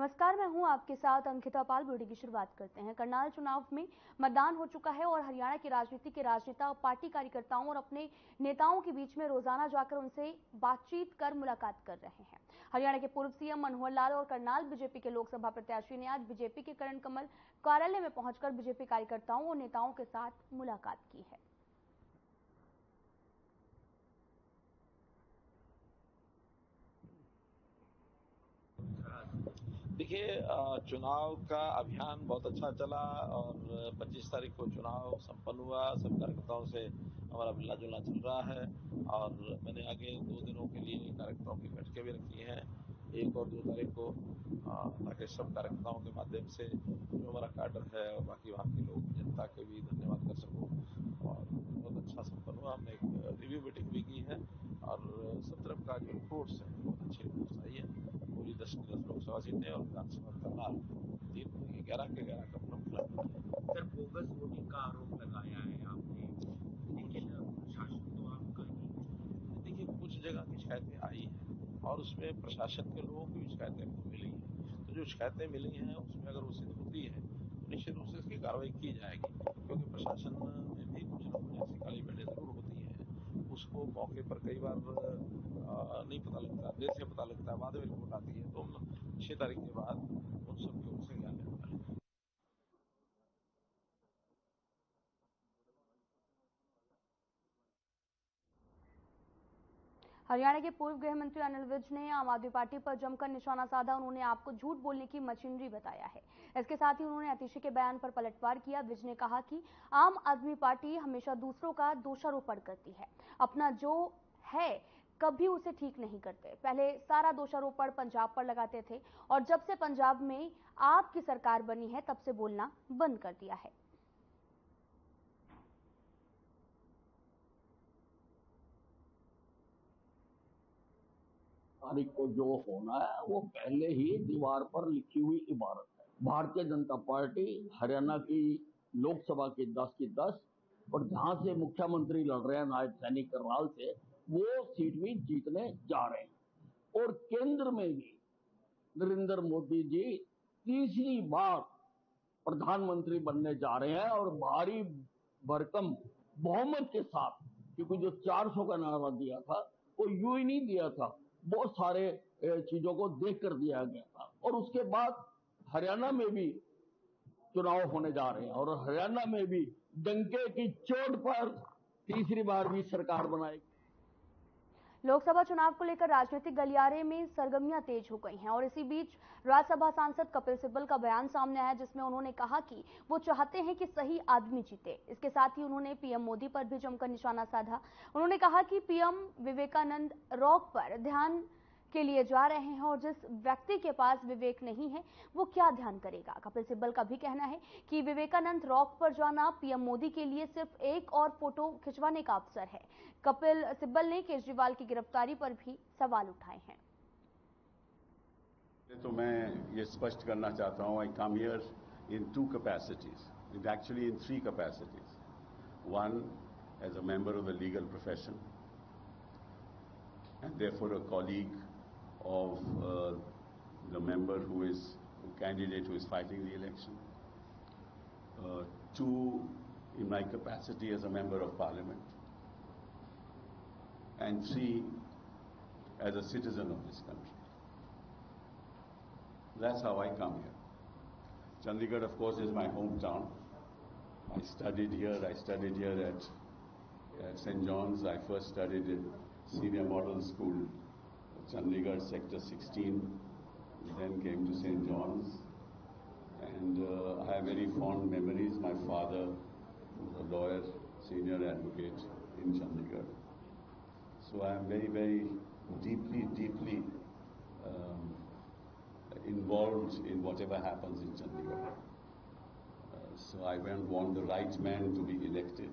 नमस्कार, मैं हूं आपके साथ अंकिता पाल। वीडियो की शुरुआत करते हैं। करनाल चुनाव में मतदान हो चुका है और हरियाणा की राजनीति के राजनेता पार्टी कार्यकर्ताओं और अपने नेताओं के बीच में रोजाना जाकर उनसे बातचीत कर मुलाकात कर रहे हैं। हरियाणा के पूर्व सीएम मनोहर लाल और करनाल बीजेपी के लोकसभा प्रत्याशी ने आज बीजेपी के करण कमल कार्यालय में पहुंचकर बीजेपी कार्यकर्ताओं और नेताओं के साथ मुलाकात की है। देखिए, चुनाव का अभियान बहुत अच्छा चला और 25 तारीख को चुनाव संपन्न हुआ। सब कार्यकर्ताओं से हमारा मिलना जुलना चल रहा है और मैंने आगे 2 दिनों के लिए कार्यकर्ताओं की बैठकें भी रखी हैं, 1 और 2 तारीख को, ताकि सब कार्यकर्ताओं के माध्यम से जो हमारा कार्डर है और बाकी वहाँ के लोग जनता के भी धन्यवाद कर सकूँ। और बहुत अच्छा संपन्न हुआ। हमने एक रिव्यू मीटिंग भी की है और सब तरफ का जो रिपोर्ट्स हैं बहुत अच्छी रिपोर्ट्स आई है। पूरी 10 लोकसभा सीटें और विधानसभा करनाल 11 के 11 का पूरा खुला। सर, बोगस वोटिंग का आरोप लगाया है आपने, लेकिन प्रशासन तो आपका ही। देखिए, कुछ जगह की शिकायतें आई हैं और उसमें प्रशासन के लोगों की भी शिकायतें मिली हैं। तो जो शिकायतें मिली हैं उसमें अगर वो सिद्ध होती है तो निश्चित रूप से इसकी कार्रवाई की जाएगी, क्योंकि प्रशासन में भी कुछ लोग ऐसी काली बैठें जरूर होती हैं। उसको मौके पर कई बार नहीं पता लगता, देर से पता लगता है, बाद में रिपोर्ट आती है। तो हम 6 तारीख के बाद उन सब के ऊपर से ज्ञान लेने वाले हैं। हरियाणा के पूर्व गृह मंत्री अनिल विज ने आम आदमी पार्टी पर जमकर निशाना साधा। उन्होंने आपको झूठ बोलने की मशीनरी बताया है। इसके साथ ही उन्होंने अतिशी के बयान पर पलटवार किया। विज ने कहा कि आम आदमी पार्टी हमेशा दूसरों का दोषारोपण करती है, अपना जो है कभी उसे ठीक नहीं करते। पहले सारा दोषारोपण पंजाब पर लगाते थे और जब से पंजाब में आपकी सरकार बनी है तब से बोलना बंद कर दिया है। तारीख को जो होना है वो पहले ही दीवार पर लिखी हुई इबारत है। भारतीय जनता पार्टी हरियाणा की लोकसभा की 10 की 10 और जहां से मुख्यमंत्री लड़ रहे हैं नायब सैनिक करनाल से, वो सीट भी जीतने जा रहे हैं। और केंद्र में भी नरेंद्र मोदी जी तीसरी बार प्रधानमंत्री बनने जा रहे हैं और भारी भरकम बहुमत के साथ, क्योंकि जो 400 का नारा दिया था वो यूं ही नहीं दिया था, बहुत सारे चीजों को देख कर दिया गया था। और उसके बाद हरियाणा में भी चुनाव होने जा रहे हैं और हरियाणा में भी डंके की चोट पर तीसरी बार भी सरकार बनाएगी। लोकसभा चुनाव को लेकर राजनीतिक गलियारे में सरगर्मियां तेज हो गई हैं और इसी बीच राज्यसभा सांसद कपिल सिब्बल का बयान सामने आया, जिसमें उन्होंने कहा कि वो चाहते हैं कि सही आदमी जीते। इसके साथ ही उन्होंने पीएम मोदी पर भी जमकर निशाना साधा। उन्होंने कहा कि पीएम विवेकानंद रॉक पर ध्यान के लिए जा रहे हैं और जिस व्यक्ति के पास विवेक नहीं है वो क्या ध्यान करेगा। कपिल सिब्बल का भी कहना है कि विवेकानंद रॉक पर जाना पीएम मोदी के लिए सिर्फ एक और फोटो खिंचवाने का अवसर है। कपिल सिब्बल ने केजरीवाल की गिरफ्तारी पर भी सवाल उठाए हैं। तो मैं ये स्पष्ट करना चाहता हूं, I come here in 2 capacities, actually in 3 capacities. One, as a member of the legal profession and therefore a colleague of the member who is a candidate who is fighting the election. 2, in my capacity as a member of parliament. And 3, as a citizen of this country. That's how I come here. Chandigarh, of course, is my hometown. I studied here at St. John's. I first studied in Senior Model School, Chandigarh, Sector 16, then came to St. John's. And I have very fond memories. My father was a lawyer, senior advocate in Chandigarh. So I am very, very deeply involved in whatever happens in Chandigarh. So I want the right man to be elected.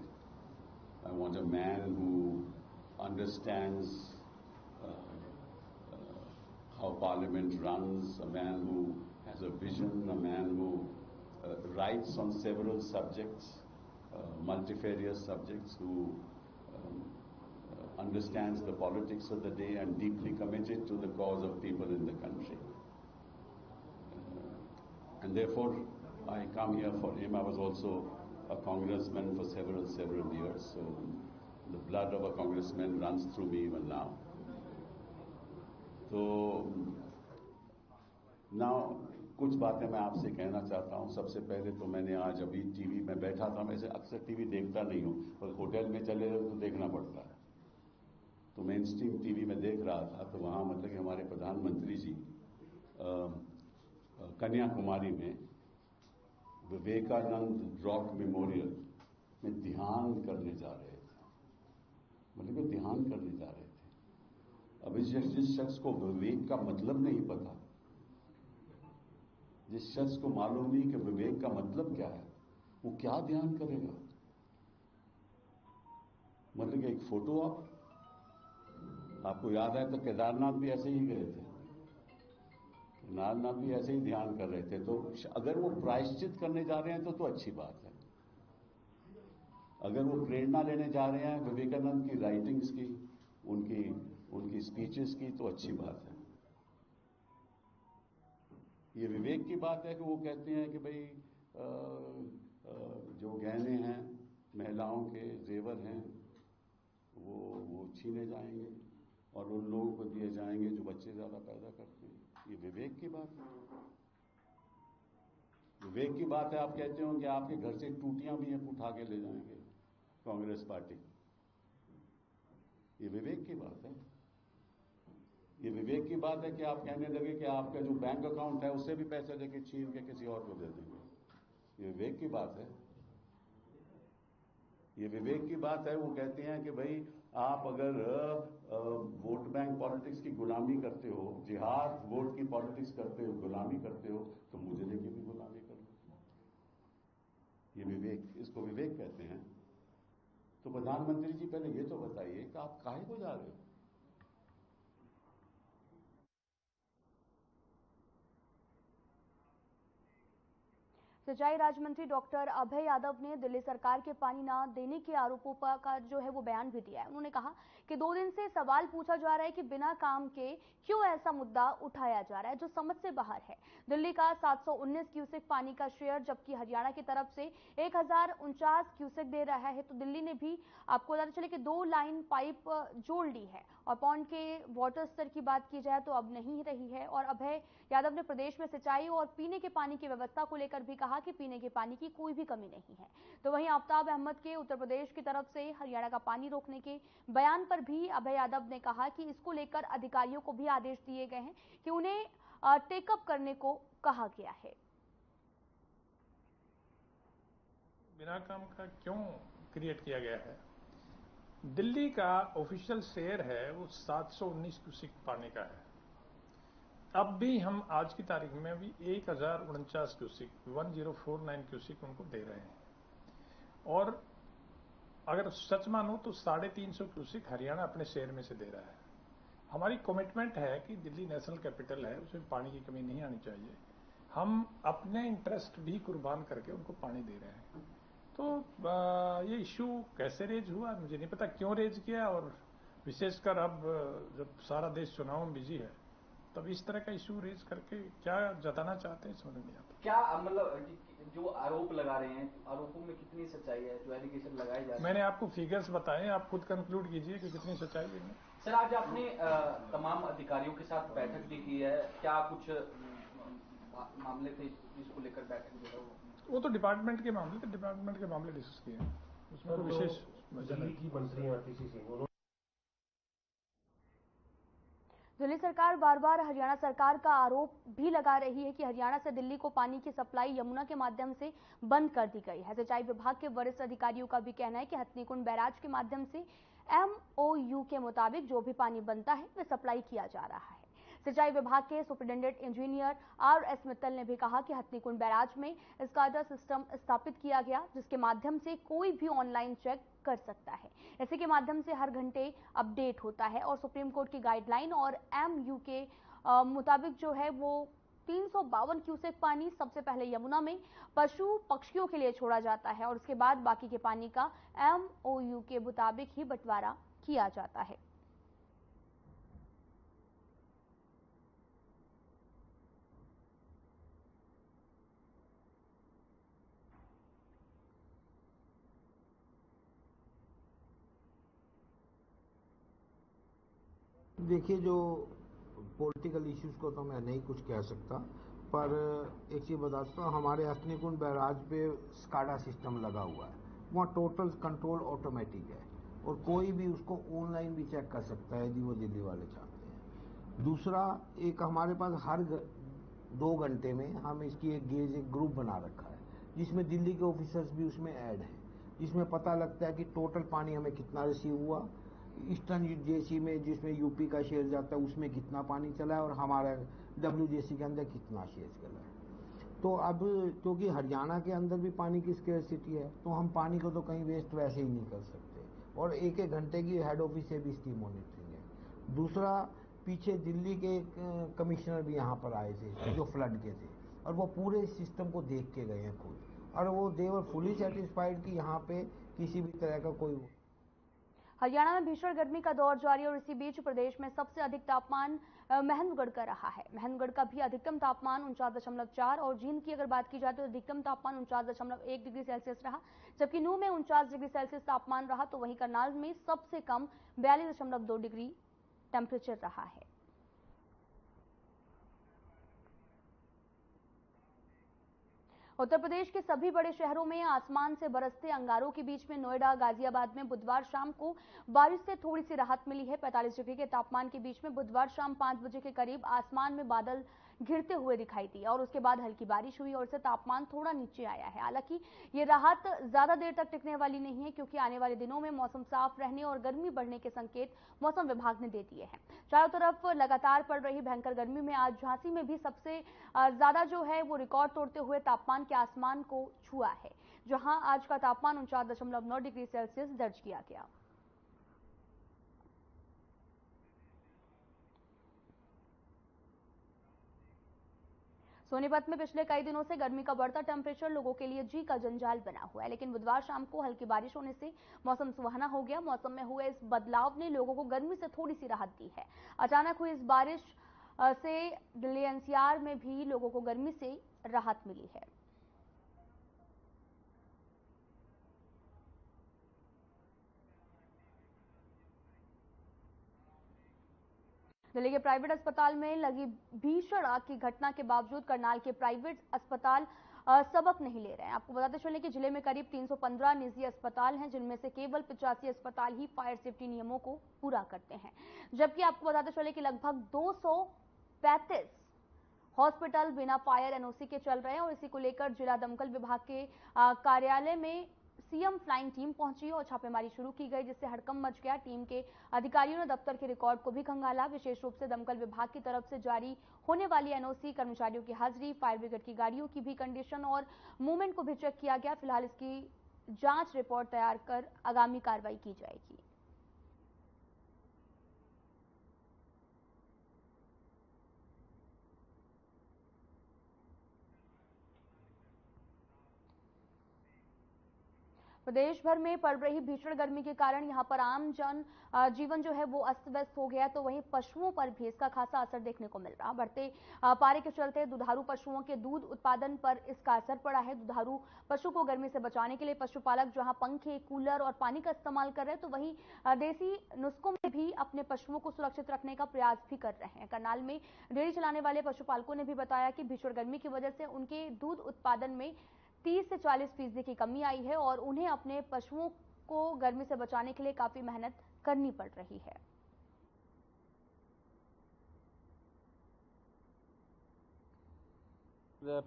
I want a man who understands how Parliament runs, a man who has a vision, a man who writes on several subjects, multifarious subjects, who understands the politics of the day and deeply committed to the cause of people in the country. and therefore I come here for him. I was also a congressman for several years, so the blood of a congressman runs through me even now. तो कुछ बातें मैं आपसे कहना चाहता हूं। सबसे पहले तो मैंने आज अभी टीवी में बैठा था, मैं अक्सर टीवी देखता नहीं हूं, पर होटल में चले जाओ तो देखना पड़ता है। तो मेन स्ट्रीम टीवी में देख रहा था, तो वहां मतलब कि हमारे प्रधानमंत्री जी कन्याकुमारी में विवेकानंद रॉक मेमोरियल में ध्यान करने जा रहे थे, मतलब कि ध्यान करने जा रहे थे। अब जिस शख्स को विवेक का मतलब नहीं पता, जिस शख्स को मालूम नहीं कि विवेक का मतलब क्या है, वो क्या ध्यान करेगा? मतलब कि एक फोटो आपको याद है तो केदारनाथ भी ऐसे ही गए थे, केदारनाथ भी ऐसे ही ध्यान कर रहे थे। तो अगर वो प्रायश्चित करने जा रहे हैं तो अच्छी बात है। अगर वो प्रेरणा लेने जा रहे हैं विवेकानंद की राइटिंग्स की, उनकी स्पीचेस की, तो अच्छी बात है। ये विवेक की बात है कि वो कहते हैं कि भाई जो गहने हैं, महिलाओं के जेवर हैं, वो छीने जाएंगे और उन लोगों को दिए जाएंगे जो बच्चे ज्यादा पैदा करते हैं। ये विवेक की बात है। विवेक की बात है, आप कहते हो कि आपके घर से टूटियां भी उठा के ले जाएंगे कांग्रेस पार्टी। ये विवेक की बात है। ये विवेक की बात है कि आप कहने लगे कि आपका जो बैंक अकाउंट है उससे भी पैसे लेके छीन के किसी और को दे देंगे। ये विवेक की बात है। ये विवेक की बात है। वो कहते हैं कि भाई आप अगर वोट बैंक पॉलिटिक्स की गुलामी करते हो, जिहाद वोट की पॉलिटिक्स करते हो, गुलामी करते हो, तो मुझे लेके भी गुलामी कर लो। ये विवेक, इसको विवेक कहते हैं। तो प्रधानमंत्री जी पहले ये तो बताइए कि आप काहे को जा रहे हो? सिंचाई राज्य मंत्री डॉक्टर अभय यादव ने दिल्ली सरकार के पानी न देने के आरोपों का जो है वो बयान भी दिया है। उन्होंने कहा कि 2 दिन से सवाल पूछा जा रहा है कि बिना काम के क्यों ऐसा मुद्दा उठाया जा रहा है जो समझ से बाहर है। दिल्ली का 719 क्यूसेक पानी का शेयर, जबकि हरियाणा की तरफ से 1049 क्यूसेक दे रहा है। तो दिल्ली ने भी, आपको बताते चले कि 2 लाइन पाइप जोड़ ली है और पौंड के वाटर स्तर की बात की जाए तो अब नहीं रही है। और अभय यादव ने प्रदेश में सिंचाई और पीने के पानी की व्यवस्था को लेकर भी कहा कि पीने के पानी की कोई भी कमी नहीं है। तो वहीं आफ्ताब अहमद के उत्तर प्रदेश की तरफ से हरियाणा का पानी रोकने के बयान पर भी अभय यादव ने कहा कि इसको लेकर अधिकारियों को भी आदेश दिए गए हैं कि उन्हें टेकअप करने को कहा गया है। बिना काम का क्यों क्रिएट किया गया है? दिल्ली का ऑफिशियल शेयर है वो 719 क्यूसेक पानी का है। अब भी हम आज की तारीख में भी 1049 क्यूसेक 1049 क्यूसेक उनको दे रहे हैं। और अगर सच मानो तो 350 क्यूसेक हरियाणा अपने शेयर में से दे रहा है। हमारी कमिटमेंट है कि दिल्ली नेशनल कैपिटल है, उसमें पानी की कमी नहीं आनी चाहिए। हम अपने इंटरेस्ट भी कुर्बान करके उनको पानी दे रहे हैं। तो ये इश्यू कैसे रेज हुआ मुझे नहीं पता, क्यों रेज किया, और विशेषकर अब जब सारा देश चुनाव में बिजी है तब इस तरह का इश्यू रेज करके क्या जताना चाहते हैं समझ नहीं आता। क्या मतलब जो आरोप लगा रहे हैं, आरोपों में कितनी सच्चाई है? जो एलिगेशन लगाए जा रहे हैं, मैंने आपको फिगर्स बताए, आप खुद कंक्लूड कीजिए कि कितनी सच्चाई है। सर, आज आपने तमाम अधिकारियों के साथ बैठक भी की है, क्या कुछ मामले थे जिसको लेकर बैठक जो है वो तो डिपार्टमेंट के मामले डिस्कस किए हैं, उसमें तो विशेष दिल्ली की मंत्री आरटीसी सिंह, दिल्ली सरकार बार बार हरियाणा सरकार का आरोप भी लगा रही है कि हरियाणा से दिल्ली को पानी की सप्लाई यमुना के माध्यम से बंद कर दी गई है। सिंचाई विभाग के वरिष्ठ अधिकारियों का भी कहना है कि हथनीकुंड बैराज के माध्यम से MOU के मुताबिक जो भी पानी बनता है वह सप्लाई किया जा रहा है। सिंचाई विभाग के सुपरिटेंडेंट इंजीनियर RS मित्तल ने भी कहा कि हथनीकुंड बैराज में स्काडा सिस्टम स्थापित किया गया, जिसके माध्यम से कोई भी ऑनलाइन चेक कर सकता है। इसी के माध्यम से हर घंटे अपडेट होता है और सुप्रीम कोर्ट की गाइडलाइन और MOU के मुताबिक जो है वो 352 क्यूसेक पानी सबसे पहले यमुना में पशु पक्षियों के लिए छोड़ा जाता है और उसके बाद बाकी के पानी का MOU के मुताबिक ही बंटवारा किया जाता है। देखिए, जो पॉलिटिकल इश्यूज को तो मैं नहीं कुछ कह सकता, पर एक चीज़ बताता हूँ, हमारे हथनीकुंड बैराज पे स्काडा सिस्टम लगा हुआ है। वहाँ टोटल कंट्रोल ऑटोमेटिक है और कोई भी उसको ऑनलाइन भी चेक कर सकता है यदि वो दिल्ली वाले चाहते हैं। दूसरा, एक हमारे पास हर 2 घंटे में हम इसकी एक ग्रुप बना रखा है, जिसमें दिल्ली के ऑफिसर्स भी उसमें ऐड हैं, जिसमें पता लगता है कि टोटल पानी हमें कितना रिसीव हुआ, ईस्टर्न जेसी में जिसमें यूपी का शेयर जाता है उसमें कितना पानी चला है और हमारा WJC के अंदर कितना शेयर चला है। तो अब क्योंकि हरियाणा के अंदर भी पानी की स्केर्सिटी है, तो हम पानी को तो कहीं वेस्ट वैसे ही नहीं कर सकते, और एक घंटे की हेड ऑफिस से भी इसकी मॉनिटरिंग है। दूसरा, पीछे दिल्ली के एक कमिश्नर भी यहाँ पर आए थे जो फ्लड के थे, और वो पूरे सिस्टम को देख के गए हैं खुद, और वो देवर फुली सेटिस्फाइड कि यहाँ पे किसी भी तरह का कोई। हरियाणा में भीषण गर्मी का दौर जारी और इसी बीच प्रदेश में सबसे अधिक तापमान महेंद्रगढ़ का रहा है। महेंद्रगढ़ का भी अधिकतम तापमान 49.4 और जींद की अगर बात की जाए तो अधिकतम तापमान 49.1 डिग्री सेल्सियस रहा, जबकि नूंह में 49 डिग्री सेल्सियस तापमान रहा, तो वहीं करनाल में सबसे कम 42.2 डिग्री टेम्परेचर रहा है। उत्तर प्रदेश के सभी बड़े शहरों में आसमान से बरसते अंगारों के बीच में नोएडा, गाजियाबाद में बुधवार शाम को बारिश से थोड़ी सी राहत मिली है। 45 डिग्री के तापमान के बीच में बुधवार शाम 5 बजे के करीब आसमान में बादल घिरते हुए दिखाई दिए और उसके बाद हल्की बारिश हुई और इससे तापमान थोड़ा नीचे आया है। हालांकि ये राहत ज्यादा देर तक टिकने वाली नहीं है, क्योंकि आने वाले दिनों में मौसम साफ रहने और गर्मी बढ़ने के संकेत मौसम विभाग ने दे दिए हैं। चारों तरफ लगातार पड़ रही भयंकर गर्मी में आज झांसी में भी सबसे ज्यादा जो है वो रिकॉर्ड तोड़ते हुए तापमान के आसमान को छुआ है, जहां आज का तापमान 49.9 डिग्री सेल्सियस दर्ज किया गया। सोनीपत में पिछले कई दिनों से गर्मी का बढ़ता टेम्परेचर लोगों के लिए जी का जंजाल बना हुआ है, लेकिन बुधवार शाम को हल्की बारिश होने से मौसम सुहाना हो गया। मौसम में हुए इस बदलाव ने लोगों को गर्मी से थोड़ी सी राहत दी है। अचानक हुई इस बारिश से दिल्ली NCR में भी लोगों को गर्मी से राहत मिली है। दिल्ली के प्राइवेट अस्पताल में लगी भीषण आग की घटना के बावजूद करनाल के प्राइवेट अस्पताल सबक नहीं ले रहे हैं। आपको बताते चलें कि जिले में करीब 315 निजी अस्पताल हैं, जिनमें से केवल 85 अस्पताल ही फायर सेफ्टी नियमों को पूरा करते हैं, जबकि आपको बताते चले कि लगभग 235 हॉस्पिटल बिना फायर NOC के चल रहे हैं और इसी को लेकर जिला दमकल विभाग के कार्यालय में CM फ्लाइंग टीम पहुंची और छापेमारी शुरू की गई, जिससे हड़कंप मच गया। टीम के अधिकारियों ने दफ्तर के रिकॉर्ड को भी खंगाला। विशेष रूप से दमकल विभाग की तरफ से जारी होने वाली NOC, कर्मचारियों की हाजिरी, फायर ब्रिगेड की गाड़ियों की भी कंडीशन और मूवमेंट को भी चेक किया गया। फिलहाल इसकी जांच रिपोर्ट तैयार कर आगामी कार्रवाई की जाएगी। प्रदेश भर में पड़ रही भीषण गर्मी के कारण यहां पर आम जन जीवन जो है वो अस्त व्यस्त हो गया, तो वहीं पशुओं पर भी इसका खासा असर देखने को मिल रहा। बढ़ते पारे के चलते दुधारू पशुओं के दूध उत्पादन पर इसका असर पड़ा है। दुधारू पशु को गर्मी से बचाने के लिए पशुपालक जहां पंखे, कूलर और पानी का इस्तेमाल कर रहे हैं, तो वहीं देसी नुस्खों में भी अपने पशुओं को सुरक्षित रखने का प्रयास भी कर रहे हैं। करनाल में डेयरी चलाने वाले पशुपालकों ने भी बताया कि भीषण गर्मी की वजह से उनके दूध उत्पादन में 30 से 40% की कमी आई है और उन्हें अपने पशुओं को गर्मी से बचाने के लिए काफी मेहनत करनी पड़ रही है।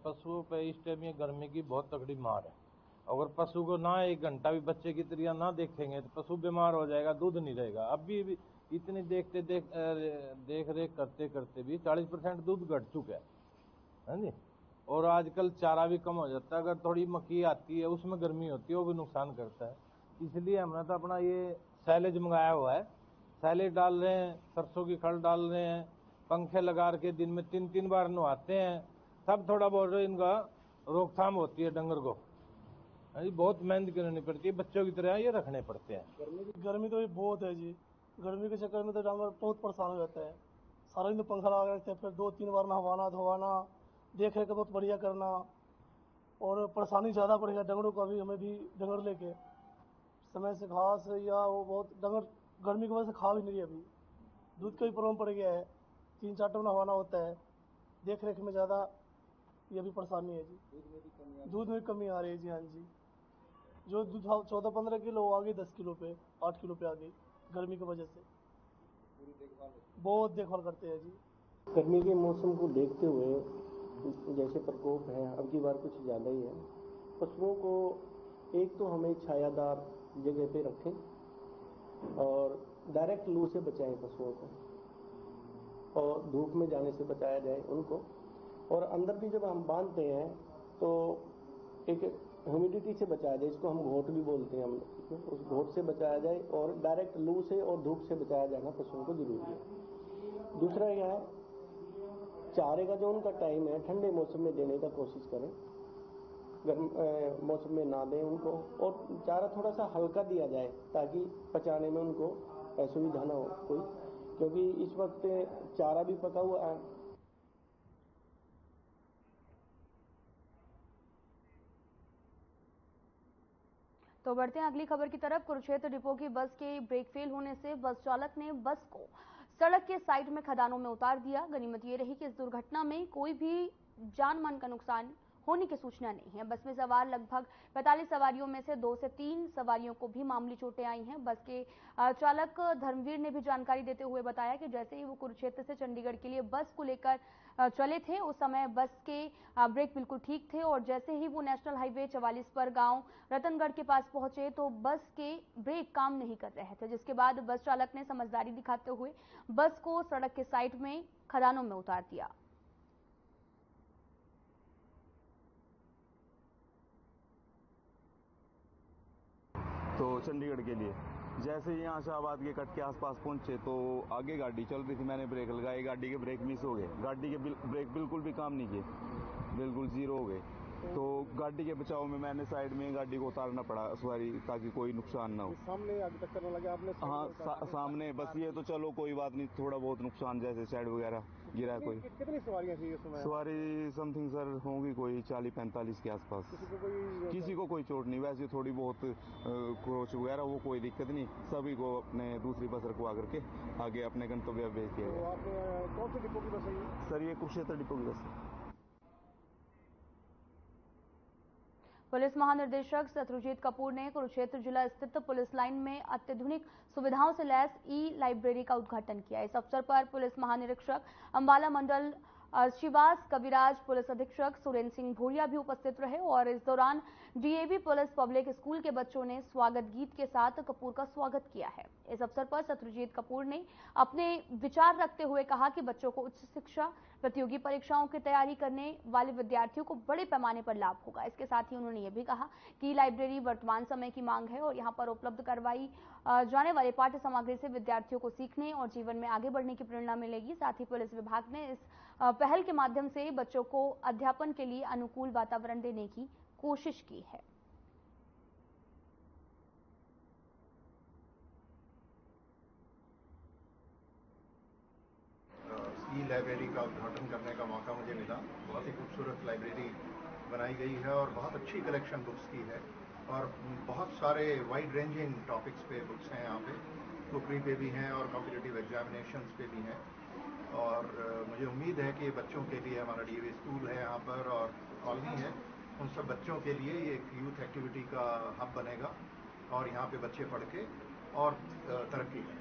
पशुओं पे इस टाइम ये गर्मी की बहुत तगड़ी मार है। अगर पशु को ना 1 घंटा भी बच्चे की तरह ना देखेंगे तो पशु बीमार हो जाएगा, दूध नहीं रहेगा। अब भी इतनी देख रेख करते करते भी 40% दूध घट चुका है जी। और आजकल चारा भी कम हो जाता है, अगर थोड़ी मक्खी आती है उसमें गर्मी होती है, वो भी नुकसान करता है। इसलिए हमने तो अपना ये सैलेज मंगाया हुआ है, सैलेज डाल रहे हैं, सरसों की खल डाल रहे हैं, पंखे लगा के दिन में 3-3 बार नहाते हैं, तब थोड़ा बहुत इनका रोकथाम होती है डंगर को। बहुत मेहनत करनी पड़ती है, बच्चों की तरह ये रखने पड़ते हैं। गर्मी तो बहुत है जी, गर्मी के चक्कर में तो जानवर बहुत परेशान हो जाता है। सारा दिन पंखा लगा रखते हैं, फिर 2-3 बार नहवाना धोवाना, देख रेख बहुत बढ़िया करना, और परेशानी ज़्यादा पड़ेगा डंगरों को। अभी हमें भी डंगर लेके समय से घास या वो बहुत डंगर गर्मी की वजह से खा भी नहीं रही, अभी दूध का भी प्रॉब्लम पड़ गया है, 3-4 टाइम नहवाना होता है, देख रेख में ज़्यादा ये भी परेशानी है जी। दूध में कमी आ रही है जी। हाँ जी, जो दूध 14-15 किलो आ गई 10 किलो पे, 8 किलो पे आ गई गर्मी की वजह से। बहुत देखभाल करते हैं जी। गर्मी के मौसम को देखते हुए जैसे प्रकोप है अब की बार कुछ ज़्यादा ही है। पशुओं को एक तो हमें छायादार जगह पे रखें और डायरेक्ट लू से बचाएं पशुओं को, और धूप में जाने से बचाया जाए उनको। और अंदर भी जब हम बांधते हैं तो एक ह्यूमिडिटी से बचाया जाए, इसको हम घोट भी बोलते हैं हम लोग, उस घोट से बचाया जाए और डायरेक्ट लू से और धूप से बचाया जाना पशुओं को जरूरी है। दूसरा यह है, चारे का जो उनका टाइम है ठंडे मौसम में देने का कोशिश करें, गर्म मौसम में ना दें उनको, और चारा थोड़ा सा हल्का दिया जाए ताकि पचाने में उनको असुविधा ना हो कोई, क्योंकि इस वक्त चारा भी पका हुआ है। तो बढ़ते हैं अगली खबर की तरफ। कुरुक्षेत्र डिपो की बस के ब्रेक फेल होने से बस चालक ने बस को सड़क के साइड में खदानों में उतार दिया। गनीमत ये रही कि इस दुर्घटना में कोई भी जान माल का नुकसान होने की सूचना नहीं है। बस में सवार लगभग 45 सवारियों में से 2 से 3 सवारियों को भी मामूली चोटें आई हैं। बस के चालक धर्मवीर ने भी जानकारी देते हुए बताया कि जैसे ही वो कुरुक्षेत्र से चंडीगढ़ के लिए बस को लेकर चले थे उस समय बस के ब्रेक बिल्कुल ठीक थे, और जैसे ही वो नेशनल हाईवे 44 पर गांव रतनगढ़ के पास पहुंचे तो बस के ब्रेक काम नहीं कर रहे थे, जिसके बाद बस चालक ने समझदारी दिखाते हुए बस को सड़क के साइड में खदानों में उतार दिया। तो चंडीगढ़ के लिए जैसे ही यहाँ शाहबाद के कट के आसपास पहुंचे तो आगे गाड़ी चल रही थी, मैंने ब्रेक लगाए, गाड़ी के ब्रेक मिस हो गए, गाड़ी के ब्रेक बिल्कुल भी काम नहीं किए, बिल्कुल जीरो हो गए। तो गाड़ी के बचाव में मैंने साइड में गाड़ी को उतारना पड़ा सवारी, ताकि कोई नुकसान ना हो। सामने आगे टक्कर न लगे आपने? हाँ सामने, बस ये तो चलो कोई बात नहीं, थोड़ा बहुत नुकसान जैसे साइड वगैरह गिरा कोई। कितनी सवारियां थी इसमें? सवारी समथिंग सर होंगी कोई 40-45 के आसपास। किसी को कोई चोट नहीं, वैसे थोड़ी बहुत क्रोच वगैरह वो कोई दिक्कत नहीं, सभी को अपने दूसरी बस रखवा करके आगे अपने गंतव्य भेज दिया गया। आपने कौन से डिपो की बस है? सर ये कुरुक्षेत्र डिपो की बस है। पुलिस महानिदेशक शत्रुजीत कपूर ने कुरुक्षेत्र जिला स्थित पुलिस लाइन में अत्याधुनिक सुविधाओं से लैस ई-लाइब्रेरी का उद्घाटन किया। इस अवसर पर पुलिस महानिरीक्षक अंबाला मंडल शिवास कविराज, पुलिस अधीक्षक सुरेंद्र सिंह भूरिया भी उपस्थित रहे, और इस दौरान डीएवी पुलिस पब्लिक स्कूल के बच्चों ने स्वागत गीत के साथ कपूर का स्वागत किया है। इस अवसर पर शत्रुजीत कपूर ने अपने विचार रखते हुए कहा कि बच्चों को उच्च शिक्षा, प्रतियोगी परीक्षाओं की तैयारी करने वाले विद्यार्थियों को बड़े पैमाने पर लाभ होगा। इसके साथ ही उन्होंने ये भी कहा कि लाइब्रेरी वर्तमान समय की मांग है और यहाँ पर उपलब्ध करवाई जाने वाले पाठ्य सामग्री से विद्यार्थियों को सीखने और जीवन में आगे बढ़ने की प्रेरणा मिलेगी। साथ ही पुलिस विभाग ने इस पहल के माध्यम से बच्चों को अध्यापन के लिए अनुकूल वातावरण देने की कोशिश की है। ई लाइब्रेरी का उद्घाटन करने का मौका मुझे मिला। बहुत ही खूबसूरत लाइब्रेरी बनाई गई है और बहुत अच्छी कलेक्शन बुक्स की है, और बहुत सारे वाइड रेंजिंग टॉपिक्स पे बुक्स हैं यहाँ पे, कुकरी पे भी हैं और कॉम्पिटिटिव एग्जामिनेशंस पे भी हैं। और मुझे उम्मीद है कि बच्चों के लिए हमारा डीएवी स्कूल है यहाँ पर और कॉलोनी है, उन सब बच्चों के लिए ये एक यूथ एक्टिविटी का हब बनेगा और यहाँ पे बच्चे पढ़ के और तरक्की करें।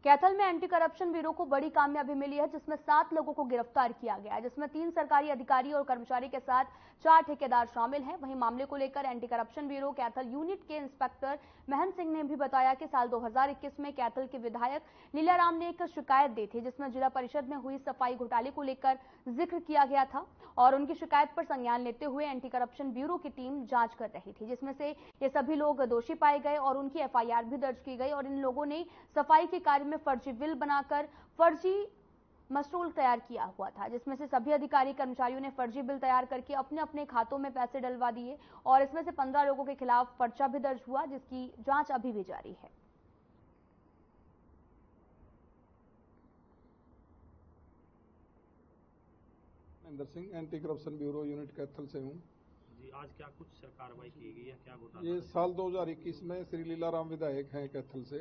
कैथल में एंटी करप्शन ब्यूरो को बड़ी कामयाबी मिली है, जिसमें 7 लोगों को गिरफ्तार किया गया है, जिसमें 3 सरकारी अधिकारी और कर्मचारी के साथ 4 ठेकेदार शामिल हैं। वहीं मामले को लेकर anti corruption bureau Kaithal unit के इंस्पेक्टर महन सिंह ने भी बताया कि साल 2021 में कैथल के विधायक लीलाराम ने एक शिकायत दी थी, जिसमें जिला परिषद में हुई सफाई घोटाले को लेकर जिक्र किया गया था, और उनकी शिकायत पर संज्ञान लेते हुए एंटी करप्शन ब्यूरो की टीम जांच कर रही थी, जिसमें से ये सभी लोग दोषी पाए गए और उनकी एफआईआर भी दर्ज की गई। और इन लोगों ने सफाई के कार्य में फर्जी बिल बनाकर फर्जी मस्टूल तैयार किया हुआ था, जिसमें से सभी अधिकारी कर्मचारियों ने फर्जी बिल तैयार करके अपने अपने खातों में पैसे डलवा दिए, और इसमें से 15 लोगों के खिलाफ पर्चा भी दर्ज हुआ, जिसकी जांच अभी भी जारी है। Mahendra Singh, anti corruption bureau unit Kaithal से हूं। जी, आज क्या कुछ कार्रवाई की गई है, क्या घोटाला? ये साल 2021 में श्री लीलाराम विधायक हैं कैथल से,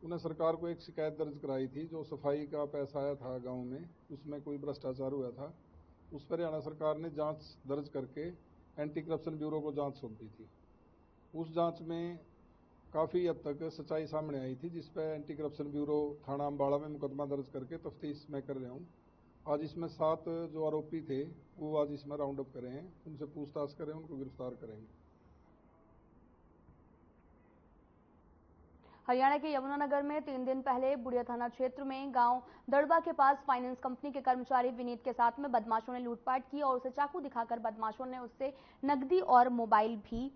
उन्हें सरकार को एक शिकायत दर्ज कराई थी। जो सफाई का पैसा आया था गांव में, उसमें कोई भ्रष्टाचार हुआ था। उस पर हरियाणा सरकार ने जांच दर्ज करके एंटी करप्शन ब्यूरो को जांच सौंपी थी। उस जांच में काफ़ी हद तक सच्चाई सामने आई थी, जिस पर एंटी करप्शन ब्यूरो थाना अम्बाड़ा में मुकदमा दर्ज करके तफ्तीश मैं कर रहा हूँ। आज इसमें 7 जो आरोपी थे वो आज इसमें राउंड अप करे हैं, उनसे पूछताछ करें, उनको गिरफ्तार करेंगे। हरियाणा के यमुनानगर में 3 दिन पहले बुढ़िया थाना क्षेत्र में गांव दड़बा के पास फाइनेंस कंपनी के कर्मचारी विनीत के साथ में बदमाशों ने लूटपाट की और उसे चाकू दिखाकर बदमाशों ने उससे नकदी और मोबाइल भी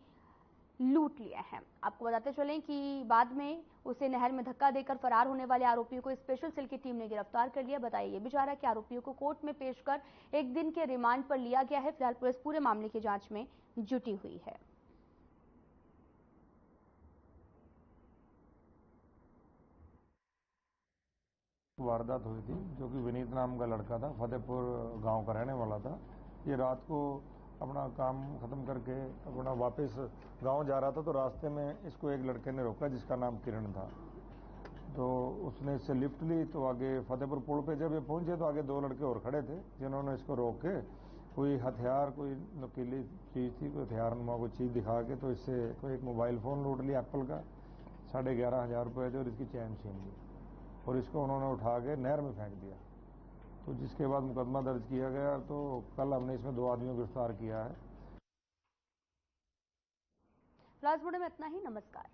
लूट लिए हैं। आपको बताते चलें कि बाद में उसे नहर में धक्का देकर फरार होने वाले आरोपियों को स्पेशल सेल की टीम ने गिरफ्तार कर लिया। बताया ये भी जा रहा है कि आरोपियों को कोर्ट में पेश कर 1 दिन के रिमांड पर लिया गया है। फिलहाल पुलिस पूरे मामले की जांच में जुटी हुई है। वारदात हुई थी, जो कि विनीत नाम का लड़का था, फतेहपुर गांव का रहने वाला था। ये रात को अपना काम खत्म करके अपना वापस गांव जा रहा था, तो रास्ते में इसको एक लड़के ने रोका जिसका नाम किरण था। तो उसने इससे लिफ्ट ली, तो आगे फतेहपुर पुल पे जब ये पहुंचे तो आगे 2 लड़के और खड़े थे, जिन्होंने इसको रोक के कोई हथियार, कोई नुकीली चीज़ थी, कोई हथियार नुमा कोई चीज़ दिखा के तो इससे कोई एक मोबाइल फ़ोन लूट लिया एप्पल का 11,500 रुपये थे और इसकी चैन छीन ली और इसको उन्होंने उठा के नहर में फेंक दिया। तो जिसके बाद मुकदमा दर्ज किया गया। तो कल हमने इसमें 2 आदमियों को गिरफ्तार किया है। राजपुर में इतना ही। नमस्कार।